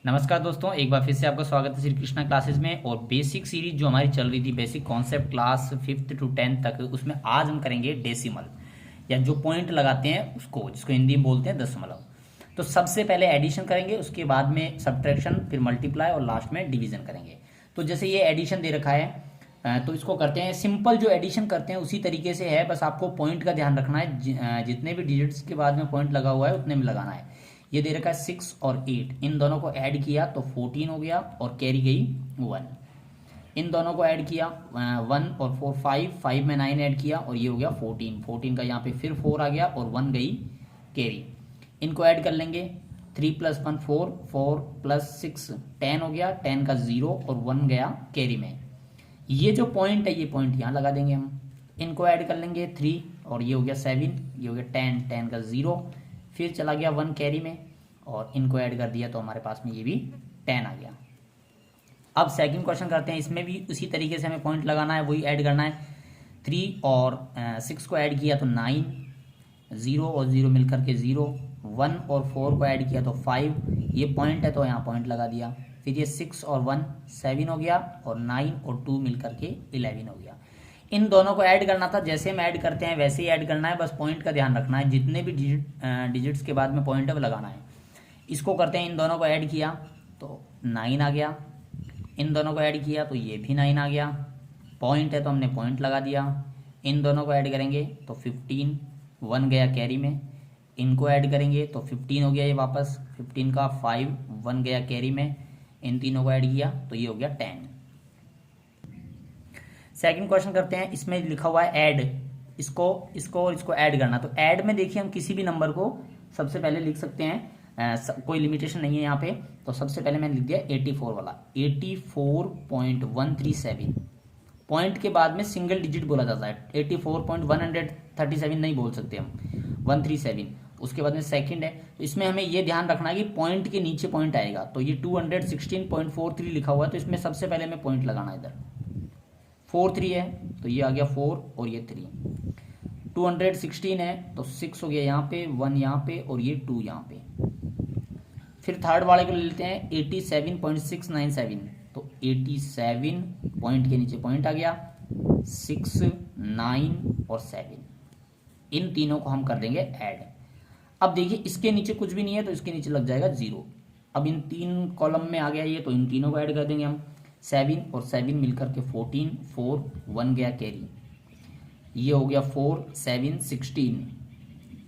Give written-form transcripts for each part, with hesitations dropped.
नमस्कार दोस्तों, एक बार फिर से आपका स्वागत है श्री कृष्णा क्लासेस में। और बेसिक सीरीज जो हमारी चल रही थी, basic concept class 5th to 10th तक, उसमें आज हम करेंगे डेसिमल या जो पॉइंट लगाते हैं उसको, जिसको हिंदी में बोलते हैं दशमलव। तो सबसे पहले एडिशन करेंगे, उसके बाद में सब्ट्रैक्शन, फिर मल्टीप्लाई और लास्ट में डिवीजन करेंगे। तो जैसे ये एडिशन दे रखा है, तो इसको करते हैं सिंपल। जो एडिशन करते हैं उसी तरीके से है, बस आपको पॉइंट का ध्यान रखना है। जितने भी डिजिट्स के बाद में पॉइंट लगा हुआ है उतने में लगाना है। ये दे रखा है 6 और 8, इन दोनों को ऐड किया तो 14 हो गया और कैरी गई 1। इन दोनों को ऐड किया 1 और 4 5 में 9 ऐड किया और ये हो गया 14 का यहाँ पे फिर 4 आ गया और 1 गई कैरी। इनको ऐड कर लेंगे, 3 + 1 4, 4 + 6 10 हो गया, 10 का 0 और 1 गया कैरी में। ये जो पॉइंट है, ये पॉइंट यहाँ लगा देंगे हम। इनको ऐड कर लेंगे 3 और ये हो गया 7, ये हो गया 10, 10 का 0, फिर चला गया 1 कैरी में और इनको ऐड कर दिया तो हमारे पास में ये भी 10 आ गया। अब सेकंड क्वेश्चन करते हैं, इसमें भी उसी तरीके से हमें पॉइंट लगाना है, वही ऐड करना है। 3 और 6 को ऐड किया तो 9, 0 और 0 मिलकर के 0, 1 और 4 को ऐड किया तो 5, ये पॉइंट है तो यहाँ पॉइंट लगा दिया। फिर ये 6 और 1 7 हो गया और 9 और 2 मिलकर के 11 हो गया। इन दोनों को ऐड करना था, जैसे हम ऐड करते हैं वैसे ही ऐड करना है, बस पॉइंट का ध्यान रखना है। जितने भी डिजिट्स के बाद में पॉइंट है वो लगाना है। इसको करते हैं, इन दोनों को ऐड किया तो 9 आ गया, इन दोनों को ऐड किया तो ये भी 9 आ गया। पॉइंट है तो हमने पॉइंट लगा दिया। इन दोनों को ऐड करेंगे तो 15, 1 गया कैरी में। इनको ऐड करेंगे तो 15 हो गया ये वापस, 15 का 5, 1 गया कैरी में। इन तीनों को ऐड किया तो ये हो गया 10। सेकंड क्वेश्चन करते हैं, इसमें लिखा हुआ है ऐड, इसको इसको और इसको ऐड करना। तो ऐड में देखिए हम किसी भी नंबर को सबसे पहले लिख सकते हैं, कोई लिमिटेशन नहीं है यहाँ पे। तो सबसे पहले मैंने लिख दिया 84 वाला, 84.137। पॉइंट के बाद में सिंगल डिजिट बोला जाता है, 84.137 नहीं बोल सकते हम, 137। उसके बाद में सेकंड है, तो इसमें हमें ये ध्यान रखना है कि पॉइंट के नीचे पॉइंट आएगा। तो ये 216.43 लिखा हुआ है, तो इसमें सबसे पहले हमें पॉइंट लगाना है। इधर 4 3 है तो ये आ गया 4 और ये 3। 216 है तो 6 हो गया यहाँ पे, 1 यहाँ पे और ये 2 यहाँ पे। फिर थर्ड वाले को ले लेते हैं 87.697। तो 87 पॉइंट के नीचे पॉइंट आ गया, 6 9 और 7। इन तीनों को हम कर देंगे ऐड। अब देखिए इसके नीचे कुछ भी नहीं है तो इसके नीचे लग जाएगा 0। अब इन 3 कॉलम में आ गया ये, तो इन तीनों को ऐड कर देंगे हम। 7 और 7 मिलकर के 14, 4 1 गया कैरी, ये हो गया 4 7 16,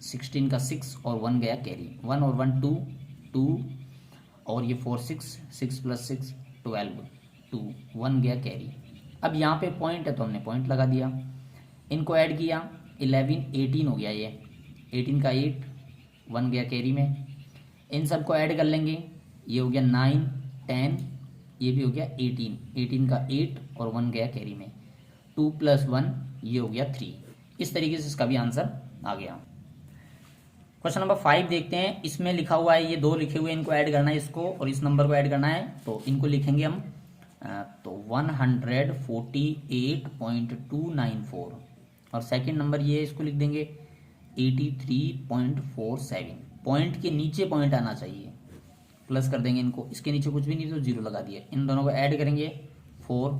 16 का 6 और 1 गया कैरी। 1 और 1 2 2 और ये 4 6 6 + 6 12, 2 1 गया कैरी। अब यहाँ पे पॉइंट है तो हमने पॉइंट लगा दिया। इनको ऐड किया 11 18 हो गया, ये 18 का 8, 1 गया कैरी में। इन सबको ऐड कर लेंगे, ये हो गया 9 10, ये भी हो गया 18, 18 का 8 और 1 गया कैरी में। 2 + 1 ये हो गया 3। इस तरीके से इसका भी आंसर आ गया। क्वेश्चन नंबर 5 देखते हैं, इसमें लिखा हुआ है, ये 2 लिखे हुए हैं, इनको ऐड करना है, इसको और इस नंबर को ऐड करना है। तो इनको लिखेंगे हम तो 148.294 और सेकंड नंबर ये इसको लिख देंगे 83.47। पॉइंट के नीचे पॉइंट आना चाहिए, प्लस कर देंगे इनको। इसके नीचे कुछ भी नहीं तो 0 लगा दिया। इन दोनों को ऐड करेंगे 4,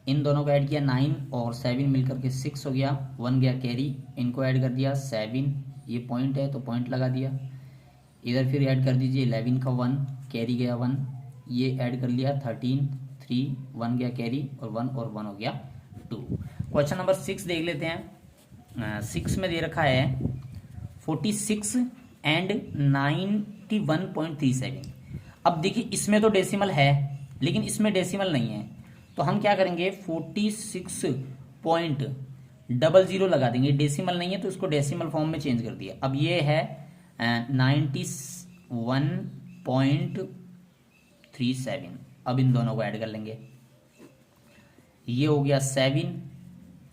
इन दोनों को ऐड किया 9 और 7 मिलकर के 6 हो गया, 1 गया कैरी। इनको ऐड कर दिया 7, ये पॉइंट है तो पॉइंट लगा दिया। इधर फिर ऐड कर दीजिए 11 का 1 कैरी गया 1, ये ऐड कर लिया 13 3 1 गया कैरी और 1 और 1 हो गया 2। क्वेश्चन नंबर 6 देख लेते हैं। 6 में दे रखा है 46 एंड 91.37। अब देखिए इसमें तो डेसिमल है लेकिन इसमें डेसिमल नहीं है, तो हम क्या करेंगे 46.00 लगा देंगे। डेसिमल नहीं है तो इसको डेसिमल फॉर्म में चेंज कर दिया। अब ये है 91.37। अब इन दोनों को ऐड कर लेंगे, ये हो गया 7,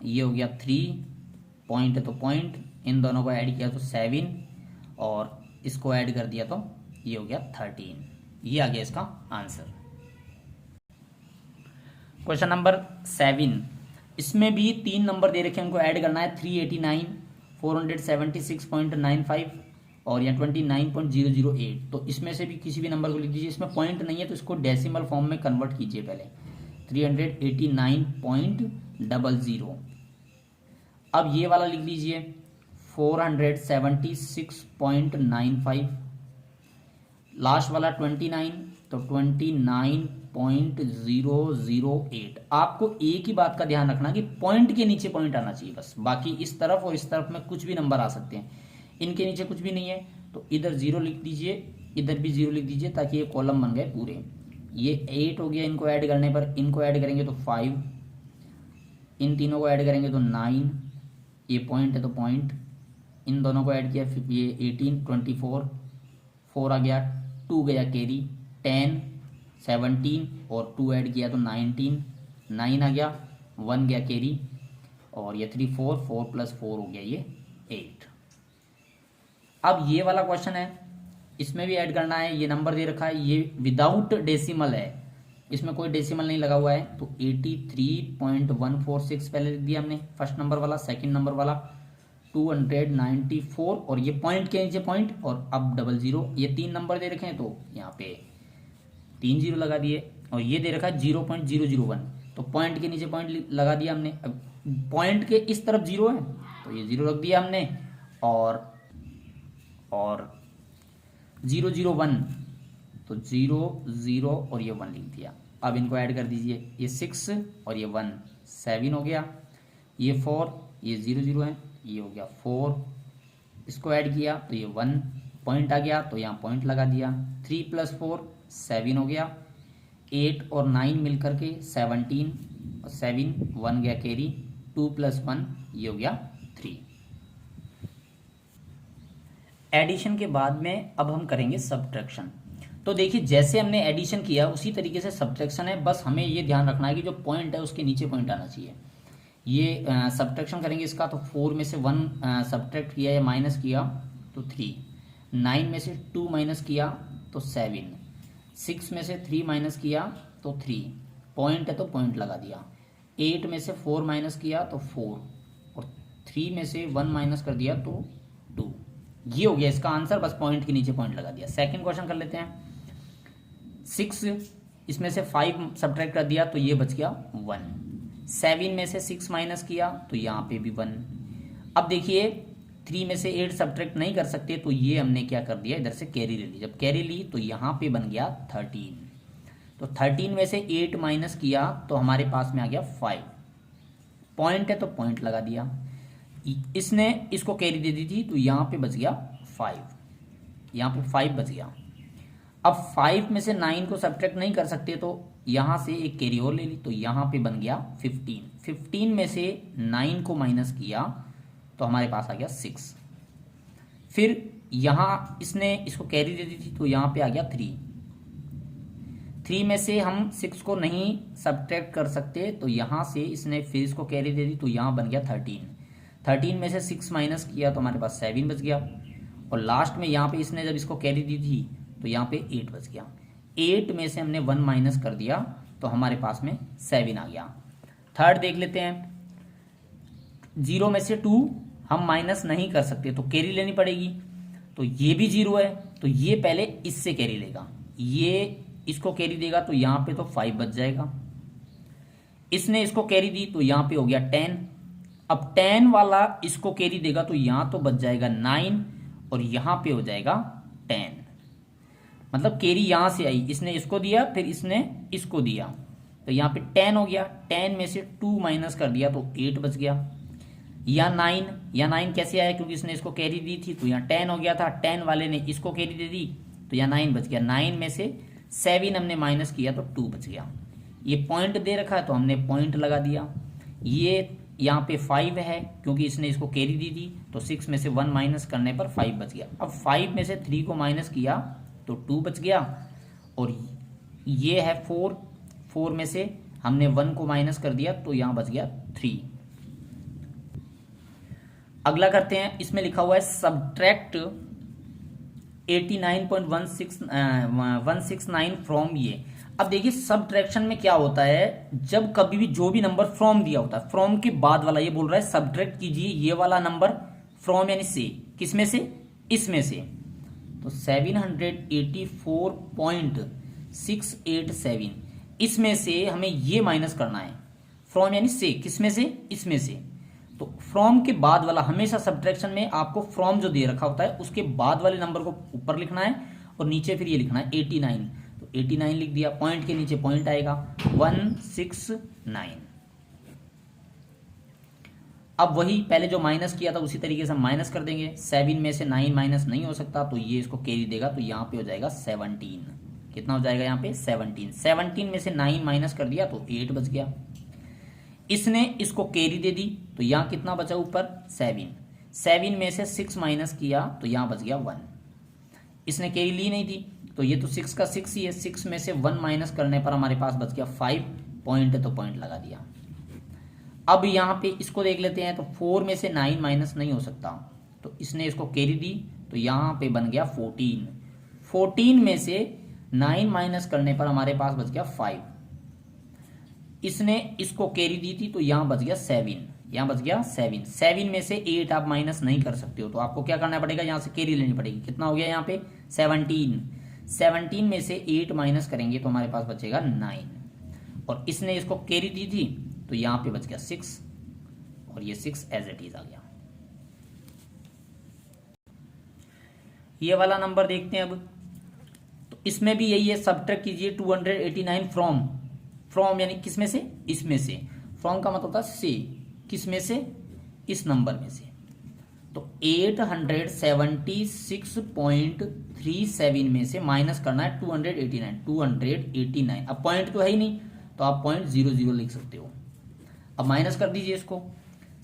ये हो गया 3, पॉइंट है तो पॉइंट, इन दोनों को ऐड किया तो 7 और इसको ऐड कर दिया तो ये हो गया 13। ये आ गया इसका आंसर। क्वेश्चन नंबर 7, इसमें भी 3 नंबर दे रखे हैं, उनको ऐड करना है। 389, 476.95 और यहाँ 29.008, तो इसमें से भी किसी भी नंबर को लिख दीजिए। इसमें पॉइंट नहीं है तो इसको डेसिमल फॉर्म में कन्वर्ट कीजिए पहले, 389.00। अब ये वाला लिख लीजिए 476.95, लास्ट वाला 29, तो 29.008। आपको एक ही बात का ध्यान रखना कि पॉइंट के नीचे पॉइंट आना चाहिए बस, बाकी इस तरफ और इस तरफ में कुछ भी नंबर आ सकते हैं। इनके नीचे कुछ भी नहीं है तो इधर 0 लिख दीजिए, इधर भी 0 लिख दीजिए, ताकि ये कॉलम बन गए पूरे। ये 8 हो गया, इनको ऐड करने पर, इनको ऐड करेंगे तो 5, इन तीनों को ऐड करेंगे तो 9, ये पॉइंट है तो पॉइंट, इन दोनों को ऐड किया फिर ये 18, 24, 4 आ गया, 2 गया कैरी, 10, 17 और 2 ऐड किया तो 19, 9 आ गया, 1 गया कैरी, और ये 3, 4, 4 + 4 हो गया ये 8। अब ये वाला क्वेश्चन है, इसमें भी ऐड करना है। ये नंबर दे रखा है, ये विदाउट डेसिमल है, इसमें कोई डेसिमल नहीं लगा हुआ है, तो 83.146 पहले लिख दिया हमने फर्स्ट नंबर वाला। सेकंड नंबर वाला 294, और ये पॉइंट के नीचे पॉइंट, और अब 00। ये 3 नंबर दे रखे हैं तो यहाँ पे 3 0 लगा दिए, और ये दे रखा है 0.001, तो पॉइंट के नीचे पॉइंट लगा दिया हमने। अब पॉइंट के इस तरफ 0 है तो ये 0 रख दिया हमने, और 001, तो 0 0 और ये 1 लिख दिया। अब इनको ऐड कर दीजिए, ये 6 और ये 1 7 हो गया, ये 4, ये 0 0 है, ये हो गया 4, इसको ऐड किया तो ये 1 पॉइंट आ गया, तो यहाँ पॉइंट लगा दिया। 3 + 4 7 हो गया, 8 और 9 मिलकर के 17, 7 1 गया कैरी, 2 + 1 ये हो गया 3। एडिशन के बाद में अब हम करेंगे सब्ट्रैक्शन। तो देखिए जैसे हमने एडिशन किया उसी तरीके से सब्ट्रैक्शन है, बस हमें ये ध्यान रखना है कि जो पॉइंट है उसके नीचे पॉइंट आना चाहिए। ये सब्ट्रैक्शन करेंगे इसका, तो 4 में से 1 सब्ट्रैक्ट किया या माइनस किया तो 3, 9 में से 2 माइनस किया तो 7, 6 में से 3 माइनस किया तो 3, पॉइंट है तो पॉइंट लगा दिया। 8 में से 4 माइनस किया तो 4, और 3 में से 1 माइनस कर दिया तो 2। ये हो गया इसका आंसर, बस पॉइंट के नीचे पॉइंट लगा दिया। सेकंड क्वेश्चन कर लेते हैं। 6 इसमें से 5 सब्ट्रैक्ट कर दिया तो ये बच गया 1। 7 में से 6 माइनस किया तो यहाँ पे भी 1। अब देखिए 3 में से 8 सब्ट्रैक्ट नहीं कर सकते, तो ये हमने क्या कर दिया, इधर से कैरी ले ली। जब कैरी ली तो यहाँ पे बन गया 13, तो 13 में से 8 माइनस किया तो हमारे पास में आ गया 5, पॉइंट है तो पॉइंट लगा दिया। इसने इसको कैरी दे दी थी तो यहाँ पे बच गया 5, यहाँ पे 5 बच गया। अब 5 में से 9 को सब्ट्रैक्ट नहीं कर सकते, तो यहाँ से एक कैरी और ले ली, तो यहाँ पे बन गया 15। 15 में से 9 को माइनस किया तो हमारे पास आ गया 6। फिर यहाँ इसने इसको कैरी दे दी थी तो यहाँ पे आ गया 3। 3 में से हम 6 को नहीं सब्ट्रैक्ट कर सकते, तो यहाँ से इसने फिर इसको कैरी दे दी तो यहाँ बन गया 13। 13 में से 6 माइनस किया तो हमारे पास 7 बच गया, और लास्ट में यहाँ पे इसने जब इसको कैरी दी थी तो यहाँ पे 8 बच गया। 8 में से हमने 1 माइनस कर दिया तो हमारे पास में 7 आ गया। थर्ड देख लेते हैं। 0 में से 2 हम माइनस नहीं कर सकते तो कैरी लेनी पड़ेगी, तो ये भी 0 है तो ये पहले इससे कैरी लेगा, ये इसको कैरी देगा तो यहाँ पे तो 5 बच जाएगा। इसने इसको कैरी दी तो यहाँ पे हो गया 10। अब 10 वाला इसको कैरी देगा तो यहाँ तो बच जाएगा 9 और यहाँ पे हो जाएगा 10, मतलब कैरी यहाँ से आई, इसने इसको दिया फिर इसने इसको दिया तो यहाँ पे 10 हो गया। 10 में से 2 माइनस कर दिया तो 8 बच गया। या 9 कैसे आया, क्योंकि इसने इसको कैरी दी थी तो यहाँ 10 हो गया था, 10 वाले ने इसको कैरी दे दी तो यहाँ 9 बच गया। 9 में से 7 हमने माइनस किया तो 2 बच गया। ये पॉइंट दे रखा है तो हमने पॉइंट लगा दिया। ये यहाँ पे 5 है क्योंकि इसने इसको कैरी दी थी, तो 6 में से 1 माइनस करने पर 5 बच गया। अब 5 में से 3 को माइनस किया तो 2 बच गया, और ये है 4 में से हमने 1 को माइनस कर दिया तो यहाँ बच गया 3। अगला करते हैं, इसमें लिखा हुआ है सब्ट्रैक्ट 89.169 फ्रॉम ये। अब देखिए सब्ट्रैक्शन में क्या होता है, जब कभी भी जो भी नंबर फ्रॉम दिया होता है, फ्रॉम के बाद वाला ये बोल रहा है सब्ट्रैक्ट कीजिए ये वाला नंबर फ्रॉम यानी से, किसमें से इसमें से, तो 784.687 इसमें से हमें ये माइनस करना है। फ्रॉम यानी से, किसमें से, इसमें से। तो फ्रॉम के बाद वाला, हमेशा सब्ट्रैक्शन में आपको फ्रॉम जो दे रखा होता है उसके बाद वाले नंबर को ऊपर लिखना है और नीचे फिर ये लिखना है 89। तो 89 लिख दिया, पॉइंट के नीचे पॉइंट आएगा 169। अब वही पहले जो माइनस किया था उसी तरीके से हम माइनस कर देंगे। 7 में से 9 माइनस नहीं हो सकता, तो ये इसको कैरी देगा, तो यहाँ पे हो जाएगा 17। कितना हो जाएगा यहाँ पे 17। 17 में से 9 माइनस कर दिया तो 8 बच गया। इसने इसको कैरी दे दी, तो यहाँ कितना बचा ऊपर 7। 7 में से 6 माइनस किया तो यहाँ बच गया 1। इसने कैरी ली नहीं थी, तो ये तो 6 का 6 ही है। 6 में से 1 माइनस करने पर हमारे पास बच गया 5 पॉइंट, तो पॉइंट लगा दिया। अब यहाँ पे इसको देख लेते हैं, तो 4 में से 9 माइनस नहीं हो सकता, तो इसने इसको कैरी दी, तो यहाँ पे बन गया 14। 14 में से 9 माइनस करने पर हमारे पास बच गया 5। इसने इसको कैरी दी थी, तो यहाँ बच गया 7। यहाँ बच गया 7। 7 में से 8 आप माइनस नहीं कर सकते हो, तो आपको क्या करना पड़ेगा, यहाँ से कैरी लेनी पड़ेगी। कितना हो गया यहाँ पे 17। 17 में से 8 माइनस करेंगे तो हमारे पास बचेगा 9, और इसने इसको कैरी दी थी, तो यहाँ पे बच गया 6, और ये 6 एज इट इज आ गया। ये वाला नंबर देखते हैं अब। तो इसमें भी यही है, सब्ट्रैक्ट कीजिए 289 फ्रॉम। फ्रॉम यानी किसमें से, इसमें से। फ्रॉम का मतलब होता है से, किसमें से, इस नंबर में से। तो 876.37 में से माइनस करना है 289। अब पॉइंट तो है ही नहीं, तो आप 0.00 लिख सकते हो। अब माइनस कर दीजिए इसको।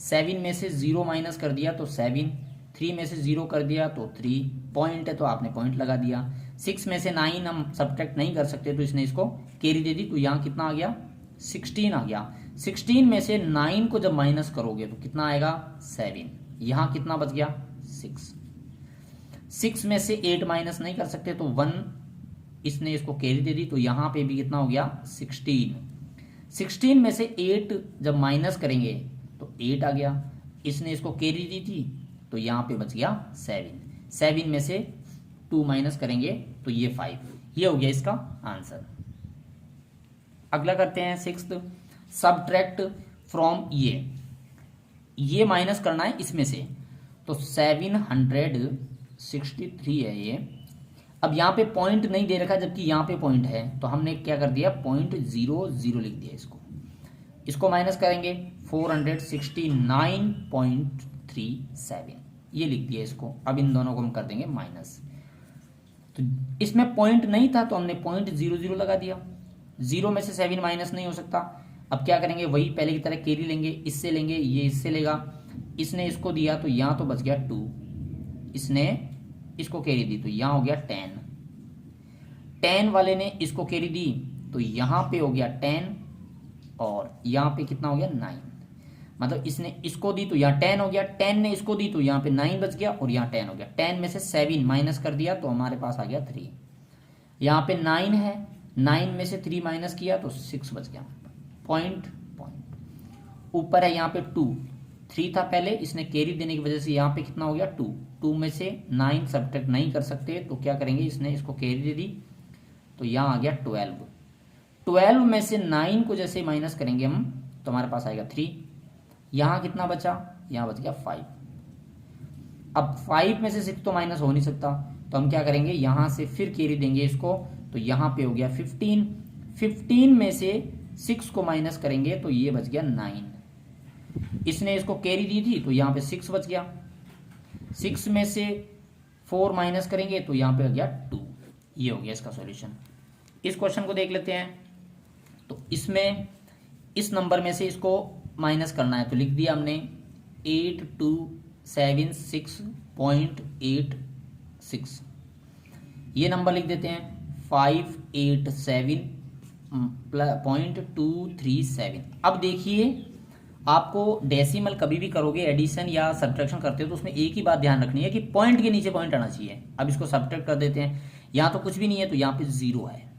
7 में से 0 माइनस कर दिया तो 7, 3 में से 0 कर दिया तो 3, पॉइंट है तो आपने पॉइंट लगा दिया। 6 में से 9 हम सब्ट्रैक्ट नहीं कर सकते, तो इसने इसको कैरी दे दी, तो यहाँ कितना आ गया 16 आ गया। 16 में से 9 को जब माइनस करोगे तो कितना आएगा 7। यहाँ कितना बच गया 6। 6 में से 8 माइनस नहीं कर सकते, तो 1 इसने इसको कैरी दे दी, तो यहाँ पे भी कितना हो गया 16। 16 में से 8 जब माइनस करेंगे तो 8 आ गया। इसने इसको कैरी दी थी, तो यहाँ पे बच गया 7। 7 में से 2 माइनस करेंगे तो ये 5। ये हो गया इसका आंसर। अगला करते हैं 6th, सब्ट्रैक्ट फ्रॉम ये माइनस करना है इसमें से, तो 763 है ये। अब यहाँ पे पॉइंट नहीं दे रखा, जबकि यहाँ पे पॉइंट है, तो हमने क्या कर दिया 0.00 लिख दिया। इसको माइनस करेंगे 469.37, ये लिख दिया इसको। अब इन दोनों को हम कर देंगे माइनस। तो इसमें पॉइंट नहीं था, तो हमने 0.00 लगा दिया। 0 में से 7 माइनस नहीं हो सकता। अब क्या करेंगे, वही पहले की तरह कैरी लेंगे, इससे लेंगे, ये इससे लेगा। इसने इसको दिया तो यहाँ तो बच गया 2, इसने इसको कैरी दी तो यहाँ हो गया 10। 10 वाले ने इसको कैरी दी तो यहाँ पे हो गया 10, और यहाँ पे कितना हो गया 9। मतलब इसने इसको दी तो यहाँ 10 हो गया, 10 ने इसको दी तो यहाँ पे 9 बच गया, और यहाँ 10 हो गया। 10 में से 7 माइनस कर दिया तो हमारे पास आ गया 3। यहाँ पे 9 है, 9 में से 3 माइनस किया तो 6 बच गया। पॉइंट ऊपर है यहाँ पे 2, 3 था पहले, इसने कैरी देने की वजह से यहाँ पे कितना हो गया 2। 2 में से 9 सब्ट्रैक्ट नहीं कर सकते, तो क्या करेंगे, इसने इसको कैरी दे दी, तो यहाँ आ गया 12। 12 में से 9 को जैसे माइनस करेंगे हम, तो हमारे पास आएगा 3। यहाँ कितना बचा, यहाँ बच गया 5। अब 5 में से 6 तो माइनस हो नहीं सकता, तो हम क्या करेंगे, यहाँ से फिर कैरी देंगे इसको, तो यहाँ पे हो गया 15। 15 में से 6 को माइनस करेंगे तो ये बच गया 9। इसने इसको कैरी दी थी तो यहाँ पे 6 बच गया। 6 में से 4 माइनस करेंगे तो यहाँ पे हो गया 2। ये हो गया इसका सॉल्यूशन। इस क्वेश्चन को देख लेते हैं। तो इसमें इस नंबर में से इसको माइनस करना है, तो लिख दिया हमने 8276.86। ये नंबर लिख देते हैं 587.237। अब देखिए, आपको डेसिमल कभी भी करोगे, एडिशन या सब्ट्रैक्शन करते हो, तो उसमें एक ही बात ध्यान रखनी है कि पॉइंट के नीचे पॉइंट आना चाहिए। अब इसको सब्ट्रैक्ट कर देते हैं। यहाँ तो कुछ भी नहीं है, तो यहाँ पे 0 है।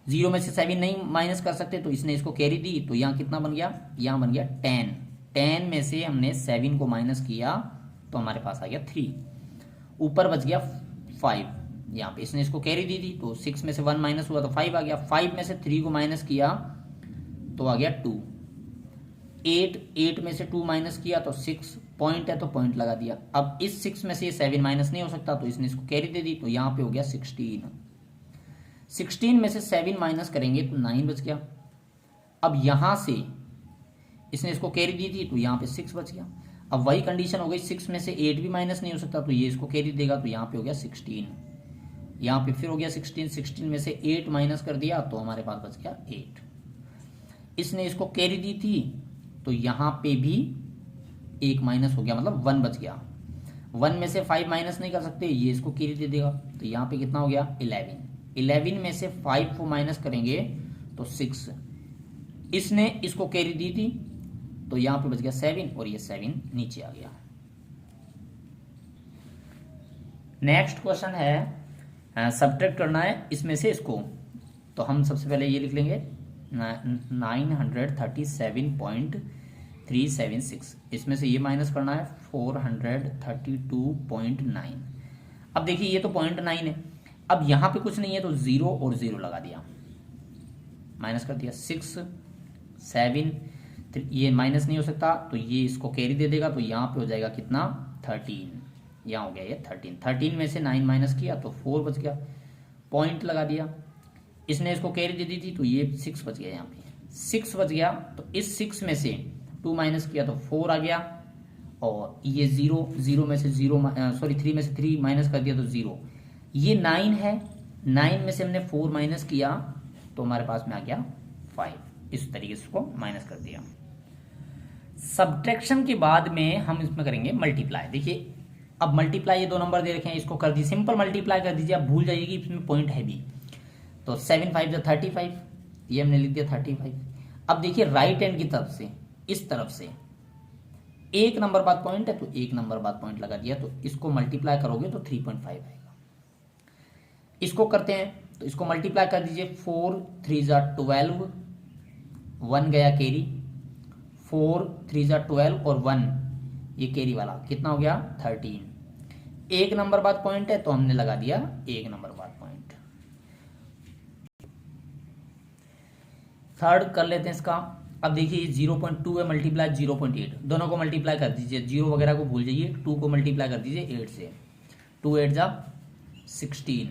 0 में से 7 नहीं माइनस कर सकते, तो इसने इसको कैरी दी, तो यहाँ कितना बन गया, यहाँ बन गया 10। 10 में से हमने 7 को माइनस किया तो हमारे पास आ गया 3। ऊपर बच गया 5, यहाँ पे इसने इसको कैरी दी थी तो 6 में से 1 माइनस हुआ तो 5 आ गया। 5 में से 3 को माइनस किया तो आ गया 2। 8 में से 2 माइनस किया तो 6, पॉइंट है तो पॉइंट लगा दिया। अब इस 6 में से ये 7 माइनस नहीं हो सकता तो इसने इसको कैरी दे दी तो यहाँ पे हो गया 16। 16 में से 7 माइनस करेंगे तो 9 बच गया। अब यहां से इसने इसको कैरी दी थी तो यहाँ पे 6 बच गया। अब वही कंडीशन हो गई, 6 में से 8 भी माइनस नहीं हो सकता तो ये इसको कैरी देगा तो यहाँ पे हो गया 16। यहाँ पे फिर हो गया 16। 16 में से 8 माइनस कर दिया तो हमारे पास बच गया 8। इसने इसको कैरी दी थी तो यहाँ पे भी 1 माइनस हो गया, मतलब 1 बच गया। 1 में से 5 माइनस नहीं कर सकते, ये इसको कैरी दे देगा तो यहाँ पे कितना हो गया 11। 11 में से 5 को माइनस करेंगे तो 6। इसने इसको कैरी दी थी तो यहाँ पे बच गया 7 और ये 7 नीचे आ गया। नेक्स्ट क्वेश्चन है सब्ट्रैक्ट करना है इसमें से इसको, तो हम सबसे पहले ये लिख लेंगे 937.376। इसमें से ये माइनस करना है 432.9। अब देखिए ये तो 0.9 है। अब यहां पे कुछ नहीं है तो 0 और 0 लगा दिया, माइनस कर दिया। 6 7 ये माइनस नहीं हो सकता तो ये इसको कैरी दे देगा तो यहाँ पे हो जाएगा कितना 13। यहाँ हो गया ये 13। 13 में से 9 माइनस किया तो 4 बच गया, पॉइंट लगा दिया। इसने इसको कैरी दे दी थी तो ये 6 बच गया, यहाँ पे 6 बच गया। तो इस 6 में से 2 माइनस किया तो 4 आ गया और ये 0 में से 3 में से 3 माइनस कर दिया तो 0। ये 9 है, 9 में से हमने 4 माइनस किया तो हमारे पास में आ गया 5। इस तरीके से इसको माइनस कर दिया। सब्ट्रैक्शन के बाद में हम इसमें करेंगे मल्टीप्लाई। देखिए अब मल्टीप्लाई, ये 2 नंबर दे रखे हैं, इसको कर दीजिए सिंपल मल्टीप्लाई कर दीजिए, आप भूल जाइए कि इसमें पॉइंट है भी। तो 7 5 35, ये हमने लिख दिया 35। अब देखिए राइट हैंड की तरफ से, इस तरफ से 1 नंबर बाद पॉइंट है तो 1 नंबर बाद पॉइंट लगा दिया, तो इसको मल्टीप्लाई करोगे तो 3.5 आएगा। इसको करते हैं तो इसको मल्टीप्लाई कर दीजिए। 4 3 12, 1 गया कैरी, 4 3 12 और 1 ये कैरी वाला कितना हो गया 13। 1 नंबर बाद पॉइंट है तो हमने लगा दिया 1 नंबर बाद पॉइंट। थर्ड कर लेते हैं इसका। अब देखिए 0.2 है मल्टीप्लाई 0.8, दोनों को मल्टीप्लाई कर दीजिए, 0 वगैरह को भूल जाइए, 2 को मल्टीप्लाई कर दीजिए 8 से। 2 8 16।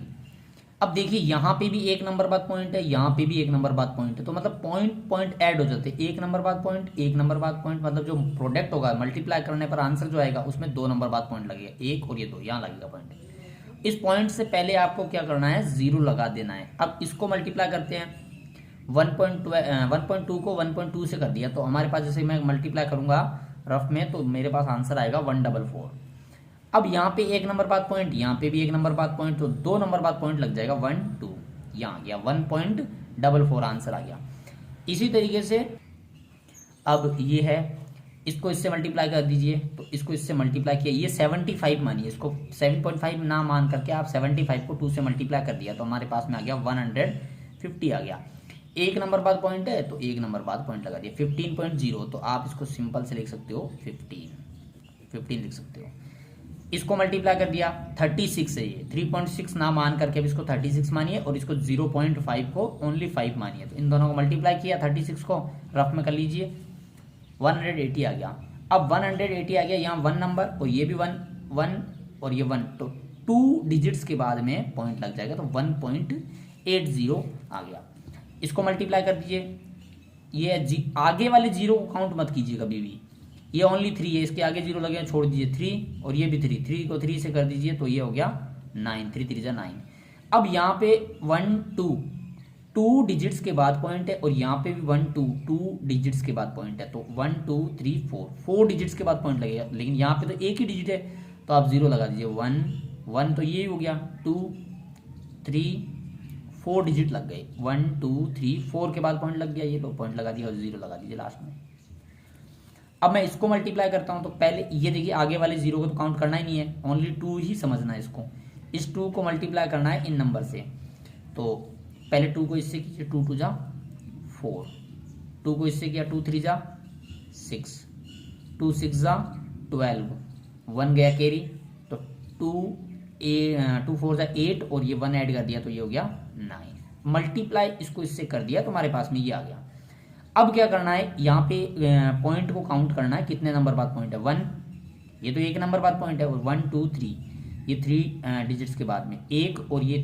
अब देखिए यहाँ पे भी 1 नंबर बाद पॉइंट है, यहाँ पे भी 1 नंबर बाद पॉइंट है, तो मतलब पॉइंट ऐड हो जाते हैं। 1 नंबर बाद पॉइंट 1 नंबर बाद पॉइंट, मतलब जो प्रोडक्ट होगा मल्टीप्लाई करने पर आंसर जो आएगा उसमें 2 नंबर बाद पॉइंट लगेगा, 1 और ये 2 यहाँ लगेगा पॉइंट। इस पॉइंट से पहले आपको क्या करना है 0 लगा देना है। अब इसको मल्टीप्लाई करते हैं, 1.2 को 1.2 से कर दिया तो हमारे पास जैसे मैं मल्टीप्लाई करूंगा रफ में तो मेरे पास आंसर आएगा 144। अब यहाँ पे 1 नंबर बाद पॉइंट, यहाँ पे भी 1 नंबर बाद पॉइंट, तो 2 नंबर बाद पॉइंट लग जाएगा 1 2, यहाँ आ गया 1.44 आंसर आ गया। इसी तरीके से अब ये है, इसको इससे मल्टीप्लाई कर दीजिए, तो इसको इससे मल्टीप्लाई किया, ये 75 मानिए, इसको 7.5 ना मान करके आप 75 को 2 से मल्टीप्लाई कर दिया तो हमारे पास में आ गया 150 आ गया। 1 नंबर बाद पॉइंट है तो 1 नंबर बाद पॉइंट लगा दिया 15.0, तो आप इसको सिंपल से लिख सकते हो 15 लिख सकते हो। इसको मल्टीप्लाई कर दिया 36 है, ये 3.6 ना मान करके अब इसको 36 मानिए और इसको 0.5 को ओनली 5 मानिए, तो इन दोनों को मल्टीप्लाई किया 36 को रफ में कर लीजिए 180 आ गया। अब 180 आ गया, यहाँ 1 नंबर और ये भी 1 और ये 1, तो 2 डिजिट्स के बाद में पॉइंट लग जाएगा तो 1.80 आ गया। इसको मल्टीप्लाई कर दीजिए, ये आगे वाले 0 को काउंट मत कीजिए कभी भी, ये ओनली 3 है, इसके आगे 0 लगे छोड़ दीजिए 3 और ये भी 3 को 3 से कर दीजिए तो ये हो गया 9, 3 3 9। अब यहाँ पे 1 2 डिजिट्स के बाद पॉइंट है और यहाँ पे भी 1 2 डिजिट्स के बाद पॉइंट है, तो 1 2 3 4 डिजिट्स के बाद पॉइंट लगेगा, लेकिन यहाँ पे तो एक ही डिजिट है तो आप 0 लगा दीजिए। 1 तो ये हो गया, 2 3 4 डिजिट लग गए, 1 2 3 4 के बाद पॉइंट लग गया, ये तो पॉइंट लगा दिया और 0 लगा दीजिए लास्ट में। अब मैं इसको मल्टीप्लाई करता हूं तो पहले ये देखिए आगे वाले 0 को तो काउंट करना ही नहीं है, ओनली 2 ही समझना है इसको। इस 2 को मल्टीप्लाई करना है इन नंबर से, तो पहले 2 को इससे कीजिए, 2 2 4, 2 को इससे किया 2 3 6, 2 6 12, 1 गया कैरी तो 2 टू फोर ज़ा 8 और ये 1 ऐड कर दिया तो ये हो गया 9। मल्टीप्लाई इसको इससे कर दिया तो हमारे पास में ये आ गया। अब क्या करना है, यहाँ पे पॉइंट को काउंट करना है, कितने नंबर बाद पॉइंट है 1, ये तो 1 नंबर बाद पॉइंट है, और 1 2 3 ये 3 डिजिट्स के बाद में 1 और ये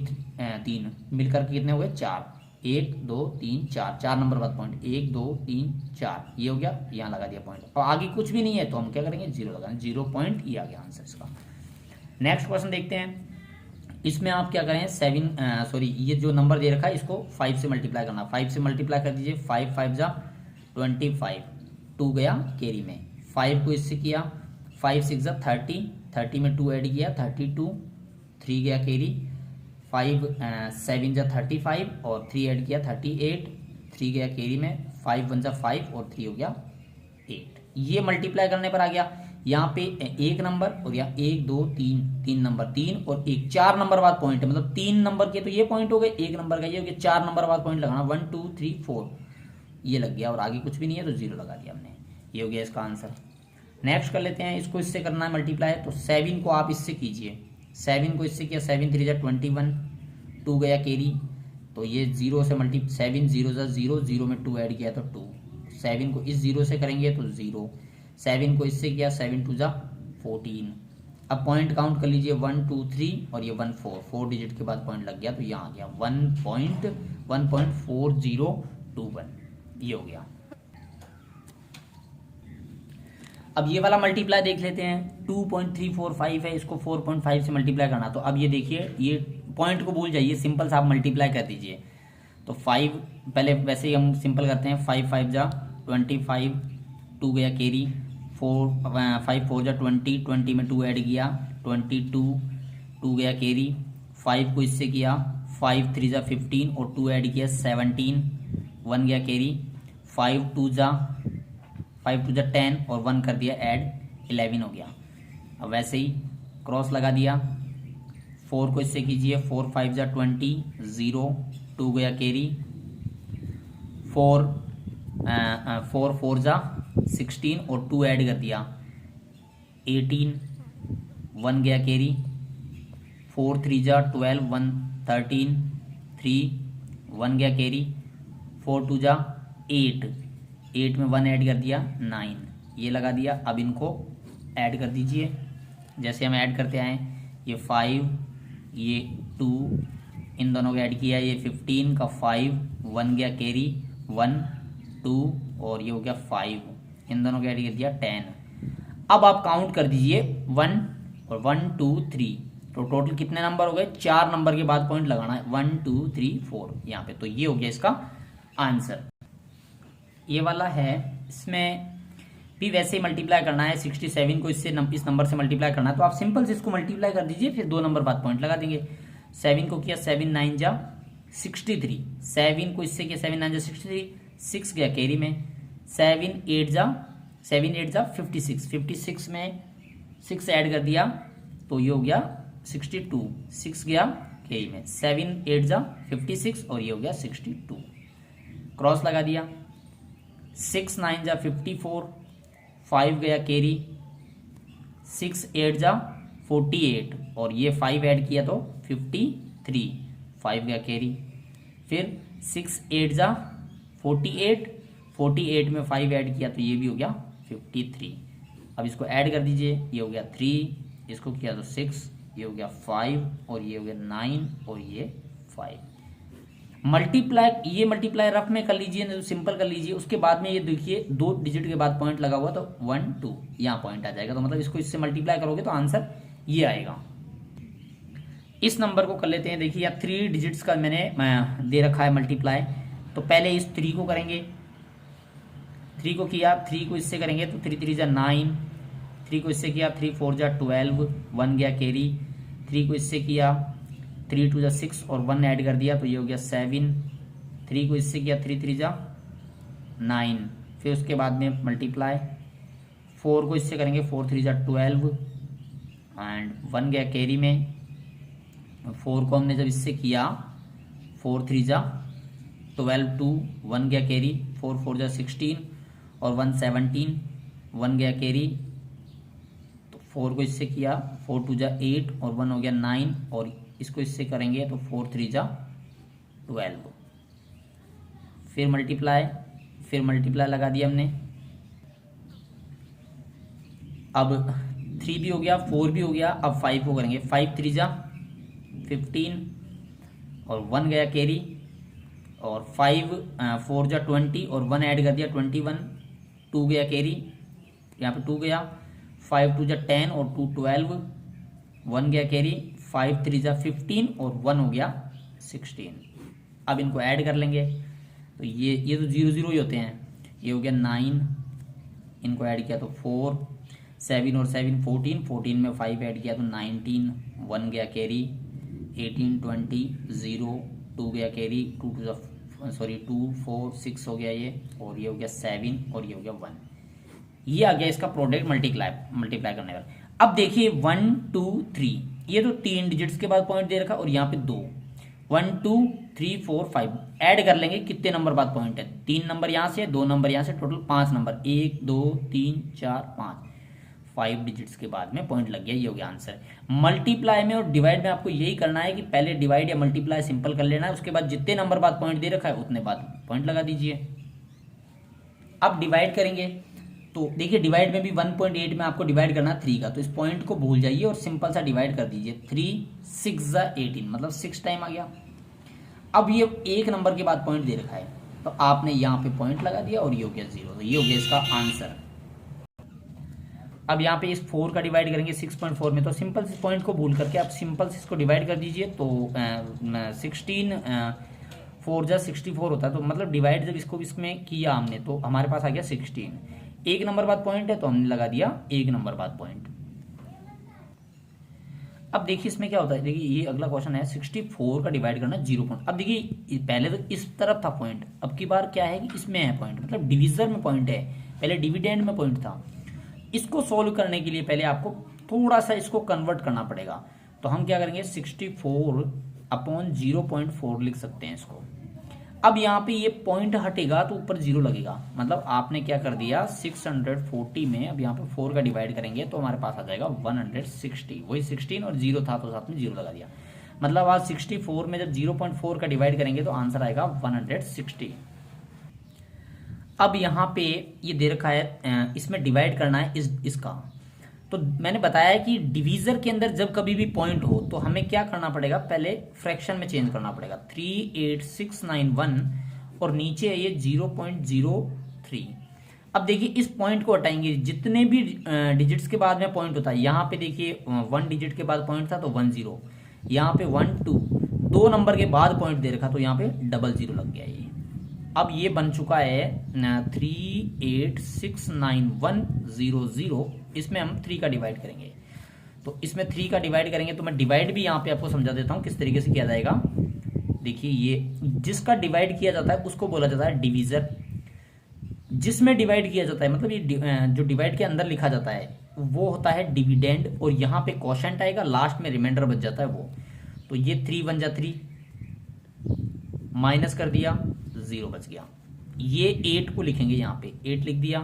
3 मिलकर के कितने हो गए 4, 1 2 3 4, 4 नंबर बाद पॉइंट 1 2 3 4, ये हो गया, यहाँ लगा दिया पॉइंट। और आगे कुछ भी नहीं है तो हम क्या करेंगे 0 लगाएंगे, 0 पॉइंट, ये आ गया आंसर इसका। नेक्स्ट क्वेश्चन देखते हैं। इसमें आप क्या करें, ये जो नंबर दे रखा है इसको 5 से मल्टीप्लाई करना, 5 से मल्टीप्लाई कर दीजिए, 5 5 जा 25, 2 गया कैरी में, 5 को इससे किया, 5 6 जा 30, 30 में 2 ऐड किया 32, 3 गया कैरी, 5 7 जा 35 और 3 ऐड किया 38, 3 गया कैरी में, 5 1 जा 5 और 3 हो गया 8। ये मल्टीप्लाई करने पर आ गया। यहाँ पे एक नंबर और यहाँ 1 2 3 3 नंबर, 3 और 1 4 नंबर बाद पॉइंट है, मतलब 3 नंबर के तो ये पॉइंट हो गए, 1 नंबर का ये हो गया, 4 नंबर बाद पॉइंट लगाना 1 2 3 4, ये लग गया और आगे कुछ भी नहीं है तो 0 लगा दिया हमने, ये हो गया इसका आंसर। नेक्स्ट कर लेते हैं, इसको इससे करना है मल्टीप्लाई, तो 7 को आप इससे कीजिए, 7 को इससे किया 7 3 जा 21, 2 गया कैरी, तो ये 0 से 7 0 जा 0, 0 में 2 ऐड किया तो 2, 7 को इस 0 से करेंगे तो 0, 7 को इससे किया 7 2 जा 14। अब पॉइंट काउंट कर लीजिए 1 2 3 और ये 1 4, 4 डिजिट के बाद पॉइंट लग गया तो यहाँ आ गया 1.4021, ये हो गया। अब ये वाला मल्टीप्लाई देख लेते हैं, 2.345 है, इसको 4.5 से मल्टीप्लाई करना, तो अब ये देखिए, ये पॉइंट को भूल जाइए, सिंपल सा आप मल्टीप्लाई कर दीजिए। तो 5 पहले वैसे ही हम सिंपल करते हैं, 5 5 जा 25, 2 गया कैरी, 5 4 जा 20, 20 में 2 ऐड किया 22, 2 गया कैरी, 5 को इससे किया 5 3 जा 15 और 2 ऐड किया 17, 1 गया कैरी, 5 2 जा 10 और 1 कर दिया ऐड 11 हो गया। अब वैसे ही क्रॉस लगा दिया, 4 को इससे कीजिए, 4 5 जा 20, 0, 2 गया कैरी, 4 4 जा 16 और 2 ऐड कर दिया 18, 1 गया कैरी, 4 3 जा 12, 1 13, 3 1 गया कैरी, 4 2 जा 8, 8 में 1 ऐड कर दिया 9, ये लगा दिया। अब इनको ऐड कर दीजिए, जैसे हम ऐड करते आए, ये 5 ये 2, इन दोनों को ऐड किया, ये 15 का 5, 1 गया कैरी, 1 2 और ये हो गया 5, इन दोनों को ऐड कर दिया 10। अब आप काउंट कर दीजिए 1 और 1 2 3, तो टोटल कितने नंबर हो गए, 4 नंबर के बाद पॉइंट लगाना है, 1 2 3 4 यहाँ पे, तो ये हो गया इसका आंसर। ये वाला है, इसमें भी वैसे ही मल्टीप्लाई करना है, 67 को इससे इस नंबर से मल्टीप्लाई करना है, तो आप सिंपल से इसको मल्टीप्लाई कर दीजिए, फिर 2 नंबर बाद पॉइंट लगा देंगे। 7 को किया 7 9 जा 63, 7 को इससे किया 7 9 जा 63, 6 गया कैरी में, 7 8 जा 56, 56 में 6 ऐड कर दिया तो ये हो गया 62, 6 गया कैरी में, 7 8 जा 56 और ये हो गया 62, क्रॉस लगा दिया, 6 9 जा 54, 5 गया कैरी, 6 8 जा 48 और ये 5 ऐड किया तो 53, 5 गया कैरी, फिर 6 8 जा 48, 48 में 5 ऐड किया तो ये भी हो गया 53। अब इसको ऐड कर दीजिए, ये हो गया 3, इसको किया तो 6, ये हो गया 5 और ये हो गया 9 और ये 5। मल्टीप्लाई, ये मल्टीप्लाई रफ में कर लीजिए, तो सिंपल कर लीजिए, उसके बाद में ये देखिए 2 डिजिट के बाद पॉइंट लगा हुआ तो 1 2 यहाँ पॉइंट आ जाएगा, तो मतलब इसको इससे मल्टीप्लाई करोगे तो आंसर ये आएगा। इस नंबर को कर लेते हैं, देखिए यहाँ 3 डिजिट्स का मैंने दे रखा है मल्टीप्लाई, तो पहले इस 3 को करेंगे, 3 को किया, 3 को इससे करेंगे तो 3 3 जा 9, 3 को इससे किया 3 4 जा 12, 1 गया कैरी, 3 को इससे किया 3 2 जा 6 और 1 ऐड कर दिया तो ये हो गया 7, 3 को इससे किया 3 3 जा 9, फिर उसके बाद में मल्टीप्लाई, 4 को इससे करेंगे 4 3 जा 12 एंड 1 गया कैरी में, 4 को हमने जब इससे किया 4 3 जा 12 2, 1 गया कैरी, 4 4 जा 16 और 1 17, 1 गया कैरी, तो 4 को इससे किया, 4 2 जा 8 और 1 हो गया 9, और इसको इससे करेंगे तो 4 3 जा 12, फिर मल्टीप्लाई लगा दिया हमने। अब 3 भी हो गया, 4 भी हो गया, अब 5 को करेंगे, 5 3 जा 15 और 1 गया कैरी, और 5 4 जा 20 और 1 ऐड कर दिया 21, 2 गया कैरी, यहाँ पे 2 गया, 5 2 जा 10 और 2 12, 1 गया कैरी, 5 3 जा 15 और 1 हो गया 16। अब इनको ऐड कर लेंगे तो ये तो 0 0 ही होते हैं, ये हो गया 9, इनको ऐड किया तो 4, 7 और 7 14, 14 में 5 ऐड किया तो 19, 1 गया कैरी, 18 20 0, 2 गया कैरी, 2 4 6 हो गया ये, और ये हो गया 7 और ये हो गया 1। ये आ गया इसका प्रोडक्ट मल्टीप्लाई करने का। अब देखिए 1 2 3, ये तो 3 डिजिट्स के बाद पॉइंट दे रखा, और यहाँ पे 2, 1 2 3 4 5 ऐड कर लेंगे, कितने नंबर बाद पॉइंट है, 3 नंबर यहाँ से, 2 नंबर यहाँ से, टोटल 5 नंबर, 1 2 3 4 5 डिजिट्स के बाद में पॉइंट लग गया। ये हो गया आंसर। मल्टीप्लाई में और डिवाइड में आपको यही करना है कि पहले डिवाइड या मल्टीप्लाई सिंपल कर लेना है, उसके बाद जितने नंबर बाद पॉइंट दे रखा है उतने बाद पॉइंट लगा दीजिए। अब डिवाइड करेंगे तो देखिए डिवाइड में भी 1.8 में आपको डिवाइड करना है 3 का, तो इस पॉइंट को भूल जाइए और सिंपल सा डिवाइड कर दीजिए। 3 6 जा 18 मतलब 6 टाइम आ गया। अब ये एक नंबर के बाद पॉइंट दे रखा है तो आपने यहाँ पे पॉइंट लगा दिया और ये हो गया 0, तो ये हो गया इसका आंसर। अब यहाँ पे इस 4 का डिवाइड करेंगे 6.4 में, तो सिंपल से पॉइंट को भूल करके आप सिंपल से इसको डिवाइड कर दीजिए, तो 16 4 जा 64 होता है, तो मतलब डिवाइड जब इसको इसमें किया हमने तो हमारे पास आ गया 16। एक नंबर बाद पॉइंट है तो हमने लगा दिया एक नंबर बाद पॉइंट। अब देखिए इसमें क्या होता है, देखिए ये अगला क्वेश्चन है 64 का डिवाइड करना 0 पॉइंट। अब देखिए पहले तो इस तरफ था पॉइंट, अब की बार क्या है कि इसमें है पॉइंट, मतलब डिविजन में पॉइंट है, पहले डिविडेंड में पॉइंट था। इसको सोल्व करने के लिए पहले आपको थोड़ा सा इसको कन्वर्ट करना पड़ेगा, तो हम क्या करेंगे 64 अपॉन 0.4 लिख सकते हैं इसको। अब यहाँ पे ये पॉइंट हटेगा तो ऊपर 0 लगेगा, मतलब आपने क्या कर दिया 640 में अब यहाँ पे 4 का डिवाइड करेंगे तो हमारे पास आ जाएगा 160, वही 16 और 0 था तो साथ में 0 लगा दिया, मतलब आज 64 में जब 0.4 का डिवाइड करेंगे तो आंसर आएगा 160। अब यहाँ पे ये दे रखा है इसमें डिवाइड करना है इसका, तो मैंने बताया है कि डिवीजर के अंदर जब कभी भी पॉइंट हो तो हमें क्या करना पड़ेगा, पहले फ्रैक्शन में चेंज करना पड़ेगा। 38691 और नीचे है ये 0.03। अब देखिए इस पॉइंट को हटाएंगे, जितने भी डिजिट्स के बाद में पॉइंट होता है, यहाँ पे देखिए 1 डिजिट के बाद पॉइंट था तो 10, यहाँ पे 1 2, 2 नंबर के बाद पॉइंट दे रखा तो यहाँ पे 00 लग गया ये। अब ये बन चुका है 3869100, इसमें हम 3 का डिवाइड करेंगे, तो इसमें 3 का डिवाइड करेंगे तो मैं डिवाइड भी यहाँ पे आपको समझा देता हूँ किस तरीके से किया जाएगा। देखिए ये जिसका डिवाइड किया जाता है उसको बोला जाता है डिवीजर, जिसमें डिवाइड किया जाता है मतलब ये जो डिवाइड के अंदर लिखा जाता है वो होता है डिविडेंड, और यहाँ पे क्वोशंट आएगा, लास्ट में रिमाइंडर बच जाता है वो। तो ये 3 1 जा 3 माइनस कर दिया 0 बच गया। ये 8 को लिखेंगे, यहाँ पे 8 लिख दिया।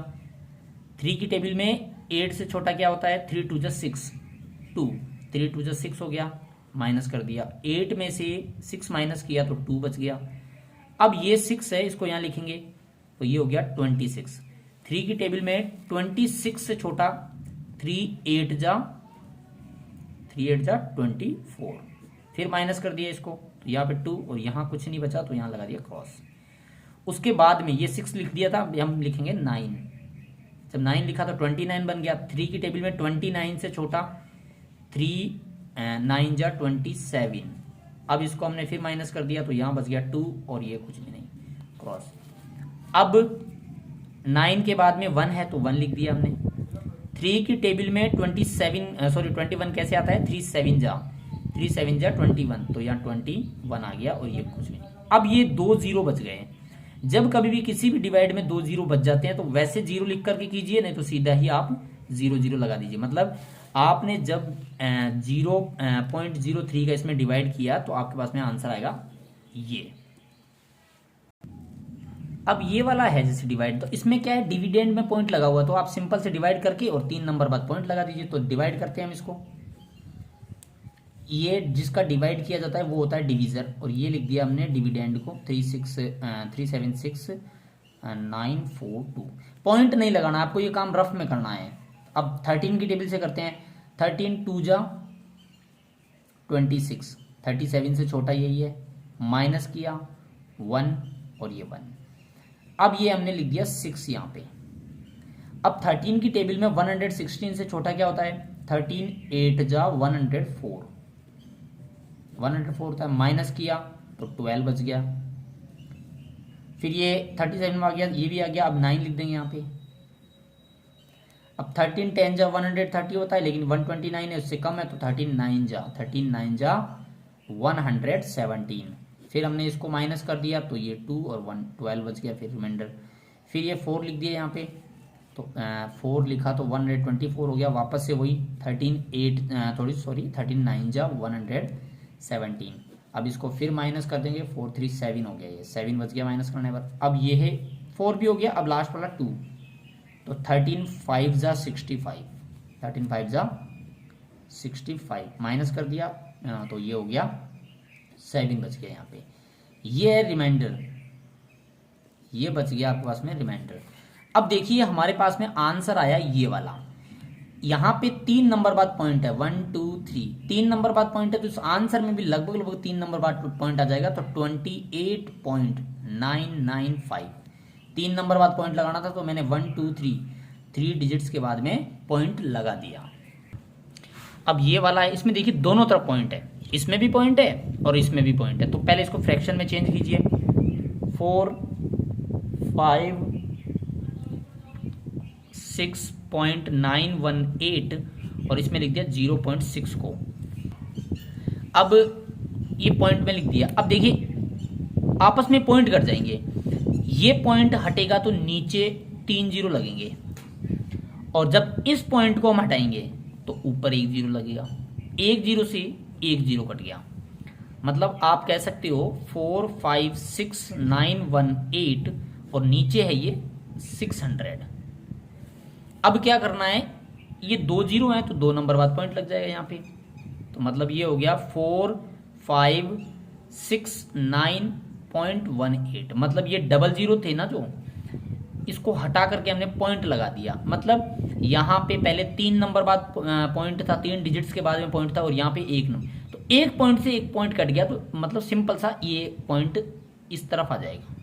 3 की टेबल में 8 से छोटा क्या होता है, 3 2 जा 6 2, 3 2 जा 6 हो गया, माइनस कर दिया। 8 में से 6 माइनस किया तो 2 बच गया। अब ये 6 है, इसको यहाँ लिखेंगे तो ये हो गया 26। 3 की टेबल में 26 से छोटा 3 8 जा 24, फिर माइनस कर दिया इसको, तो यहाँ पे 2 और यहाँ कुछ नहीं बचा तो यहाँ लगा दिया क्रॉस। उसके बाद में ये 6 लिख दिया था, हम लिखेंगे 9। जब 9 लिखा तो 29 बन गया। 3 की टेबल में 29 से छोटा 3 9 जा 27, अब इसको हमने फिर माइनस कर दिया तो यहाँ बच गया 2 और ये कुछ भी नहीं क्रॉस। अब 9 के बाद में 1 है तो 1 लिख दिया हमने। 3 की टेबल में 21 कैसे आता है, 3 7 जा 21, तो यहाँ 21 आ गया और ये कुछ भी नहीं। अब ये 2 0 बच गए। जब कभी भी किसी भी डिवाइड में 2 0 बच जाते हैं तो वैसे 0 लिख करके कीजिए, नहीं तो सीधा ही आप 0 0 लगा दीजिए। मतलब आपने जब 0.03 का इसमें डिवाइड किया तो आपके पास में आंसर आएगा ये। अब ये वाला है जैसे डिवाइड, तो इसमें क्या है, डिविडेंड में पॉइंट लगा हुआ है, तो आप सिंपल से डिवाइड करके और 3 नंबर बाद पॉइंट लगा दीजिए। तो डिवाइड करते हैं हम इसको। ये जिसका डिवाइड किया जाता है वो होता है डिवीजर, और ये लिख दिया हमने डिविडेंड को 376,942। पॉइंट नहीं लगाना आपको, ये काम रफ में करना है। अब 13 की टेबल से करते हैं। 13 2 जा 26, 37 से छोटा यही है, माइनस किया 1 और ये 1। अब ये हमने लिख दिया 6 यहाँ पे। अब 13 की टेबल में 116 से छोटा क्या होता है, 13 8 जा 104, 104 होता है, माइनस किया तो 12 बच गया। फिर ये 37 में आ गया, ये भी आ गया। अब 9 लिख देंगे यहाँ पे। अब 13 10 जा 130 होता है, लेकिन 129 है, उससे कम है, तो 13 9 जा 117। फिर हमने इसको माइनस कर दिया, तो ये 2 और 1 12 बच गया। फिर रिमाइंडर, फिर ये 4 लिख दिया यहाँ पे, तो 4 लिखा तो 124 हो गया। वापस से वही 13 9 जा 117। अब इसको फिर माइनस कर देंगे, 4 3 7 हो गया, ये 7 बच गया माइनस करने पर। अब ये है 4 भी हो गया। अब लास्ट वाला 2, तो 13 5 जा 65, 13 5 जा 65 माइनस कर दिया, तो ये हो गया 7 बच गया यहाँ पे। ये है रिमाइंडर, ये बच गया आपके पास में रिमाइंडर। अब देखिए हमारे पास में आंसर आया ये वाला। यहाँ पे 3 नंबर बाद पॉइंट है, 1 2 3, 3 नंबर बाद पॉइंट है, तो इस आंसर में भी लगभग लगभग 3 नंबर बाद पॉइंट आ जाएगा, तो 28.995। 3 नंबर बाद पॉइंट लगाना था, तो मैंने 1 2 3 डिजिट्स के बाद में पॉइंट लगा दिया। अब ये वाला है, इसमें देखिए दोनों तरफ पॉइंट है, इसमें भी पॉइंट है और इसमें भी पॉइंट है। तो पहले इसको फ्रैक्शन में चेंज कीजिए, 4 5 6.918 और इसमें लिख दिया 0.6 को। अब ये पॉइंट में लिख दिया। अब देखिए आपस में पॉइंट कट जाएंगे, ये पॉइंट हटेगा तो नीचे 3 0 लगेंगे, और जब इस पॉइंट को हम हटाएंगे तो ऊपर 1 0 लगेगा। 1 0 से 1 0 कट गया, मतलब आप कह सकते हो 4 5 6 9 1 8 और नीचे है ये 600। अब क्या करना है, ये 2 0 है तो 2 नंबर बाद पॉइंट लग जाएगा यहाँ पे। तो मतलब ये हो गया 4 5 6 9.18, मतलब ये 00 थे ना, जो इसको हटा करके हमने पॉइंट लगा दिया। मतलब यहाँ पे पहले 3 नंबर बाद पॉइंट था, 3 डिजिट्स के बाद में पॉइंट था, और यहाँ पे 1 नंबर, तो 1 पॉइंट से 1 पॉइंट कट गया, तो मतलब सिंपल सा ये पॉइंट इस तरफ आ जाएगा।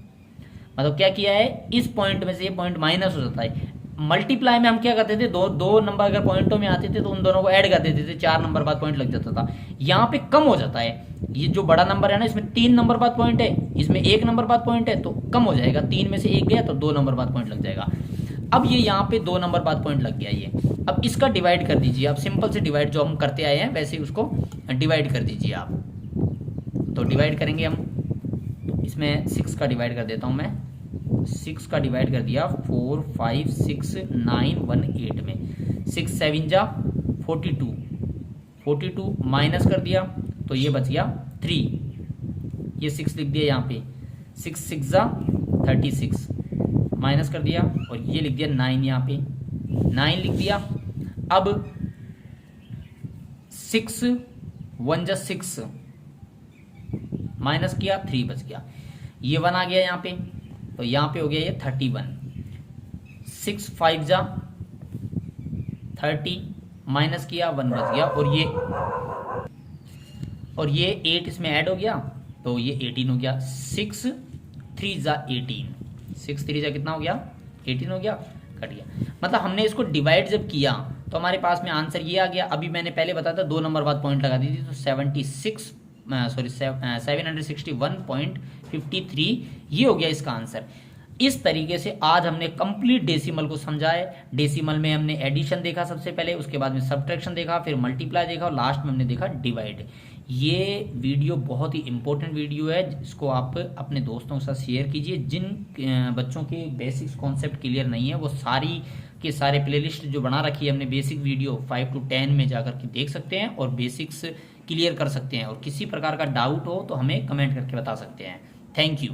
मतलब क्या किया है, इस पॉइंट में से ये पॉइंट माइनस हो जाता है। मल्टीप्लाई में हम क्या करते थे, दो नंबर अगर पॉइंटों में आते थे तो उन दोनों को ऐड कर देते थे, 4 नंबर बाद पॉइंट लग जाता था। यहाँ पे कम हो जाता है, ये जो बड़ा नंबर है ना, इसमें 3 नंबर बाद पॉइंट है, इसमें 1 नंबर बाद पॉइंट है, तो कम हो जाएगा। 3 में से 1 गया तो 2 नंबर बाद पॉइंट लग जाएगा। अब ये यहाँ पे 2 नंबर बाद पॉइंट लग गया ये। अब इसका डिवाइड कर दीजिए आप, सिंपल से डिवाइड जो हम करते आए हैं वैसे ही उसको डिवाइड कर दीजिए आप। तो डिवाइड करेंगे हम, तो इसमें 6 का डिवाइड कर देता हूँ मैं। 6 का डिवाइड कर दिया 4 5 6 9 1 8 में। 6 7 जा 42 माइनस कर दिया तो ये बच गया 3, ये 6 लिख दिया यहाँ पे। 6 6 जा 36 माइनस कर दिया, और ये लिख दिया 9 यहाँ पे, 9 लिख दिया। अब 6 1 जा 6 माइनस किया, 3 बच गया। ये 1 आ गया यहाँ पे, तो यहाँ पे हो गया ये 31। 6 5 जा 30 माइनस किया, 1 बच गया, और ये 8 इसमें ऐड हो गया तो ये 18 हो गया। 6 3 जा 18, 6 3 जा कितना हो गया, 18 हो गया, कट गया। मतलब हमने इसको डिवाइड जब किया तो हमारे पास में आंसर ये आ गया। अभी मैंने पहले बताया था 2 नंबर बाद पॉइंट लगा दी थी, तो 761.53 ये हो गया इसका आंसर। इस तरीके से आज हमने कंप्लीट डेसिमल को समझा है। डेसिमल में हमने एडिशन देखा सबसे पहले, उसके बाद में सब्ट्रैक्शन देखा, फिर मल्टीप्लाई देखा, और लास्ट में हमने देखा डिवाइड। ये वीडियो बहुत ही इंपॉर्टेंट वीडियो है, जिसको आप अपने दोस्तों के साथ शेयर कीजिए। जिन बच्चों के बेसिक्स कॉन्सेप्ट क्लियर नहीं है वो सारी के सारे प्लेलिस्ट जो बना रखी है हमने बेसिक वीडियो 5 to 10 में जाकर के देख सकते हैं और बेसिक्स क्लियर कर सकते हैं। और किसी प्रकार का डाउट हो तो हमें कमेंट करके बता सकते हैं। Thank you.